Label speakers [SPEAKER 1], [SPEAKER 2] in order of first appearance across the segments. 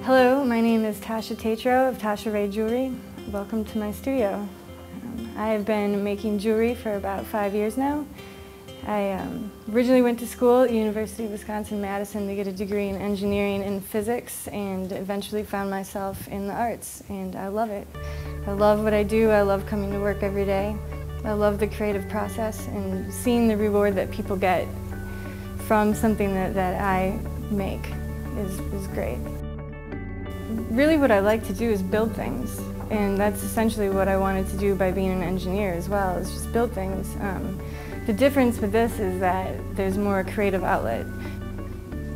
[SPEAKER 1] Hello, my name is Tasha Tatro of Tasha Rae Jewelry. Welcome to my studio. I have been making jewelry for about 5 years now. I originally went to school at University of Wisconsin-Madison to get a degree in engineering and physics, and eventually found myself in the arts, and I love it. I love what I do. I love coming to work every day. I love the creative process and seeing the reward that people get from something that I make is great. Really what I like to do is build things, and that's essentially what I wanted to do by being an engineer as well, is just build things. The difference with this is that there's more creative outlet.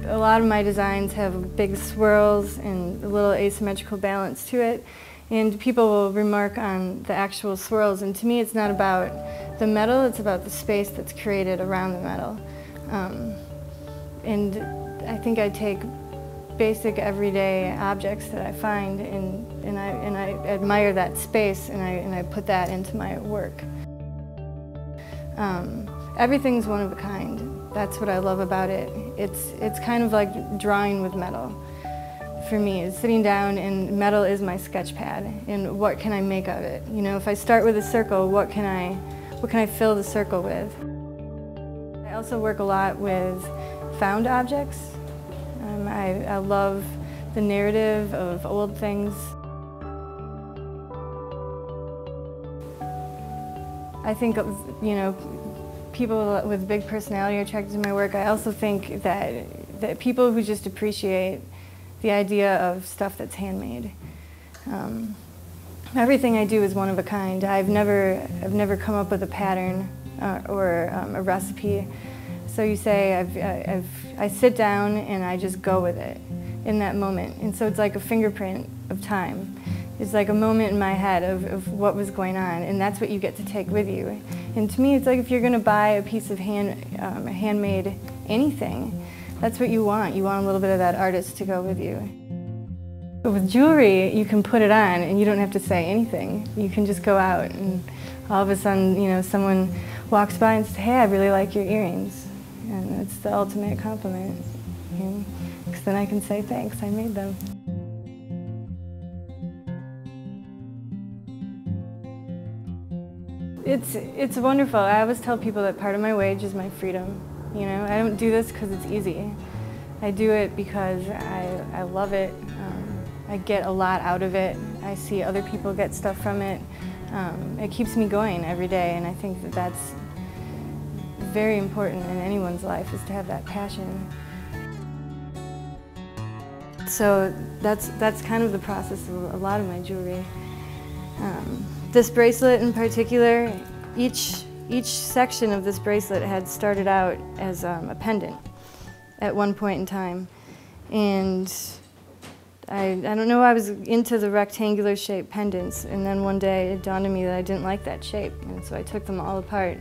[SPEAKER 1] A lot of my designs have big swirls and a little asymmetrical balance to it, and people will remark on the actual swirls, and to me it's not about the metal, it's about the space that's created around the metal. And I think I take basic everyday objects that I find and I admire that space, and I put that into my work. Everything's one of a kind. That's what I love about it. It's kind of like drawing with metal. For me, it's sitting down and metal is my sketch pad, and what can I make of it? You know, if I start with a circle, what can I fill the circle with? I also work a lot with found objects. I love the narrative of old things. I think, you know, people with big personality are attracted to my work. I also think that people who just appreciate the idea of stuff that's handmade. Everything I do is one of a kind. I've never come up with a pattern or a recipe. So you say, I sit down and I just go with it in that moment. And so it's like a fingerprint of time. It's like a moment in my head of what was going on, and that's what you get to take with you. And to me, it's like if you're going to buy a piece of handmade anything, that's what you want. You want a little bit of that artist to go with you. But with jewelry, you can put it on and you don't have to say anything. You can just go out and all of a sudden, you know, someone walks by and says, "Hey, I really like your earrings." And it's the ultimate compliment, because then I can say, "Thanks, I made them." It's wonderful. I always tell people that part of my wage is my freedom. You know, I don't do this because it's easy. I do it because I love it. I get a lot out of it. I see other people get stuff from it. It keeps me going every day, and I think that that's very important in anyone's life, is to have that passion. So that's kind of the process of a lot of my jewelry. This bracelet in particular, each section of this bracelet had started out as a pendant at one point in time, and I don't know, I was into the rectangular shaped pendants, and then one day it dawned on me that I didn't like that shape, and so I took them all apart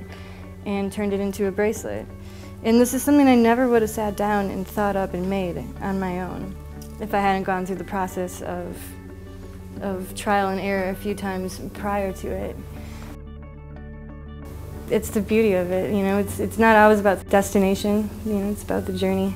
[SPEAKER 1] and turned it into a bracelet. And this is something I never would have sat down and thought up and made on my own if I hadn't gone through the process of trial and error a few times prior to it. It's the beauty of it, you know, it's not always about the destination, you know, it's about the journey.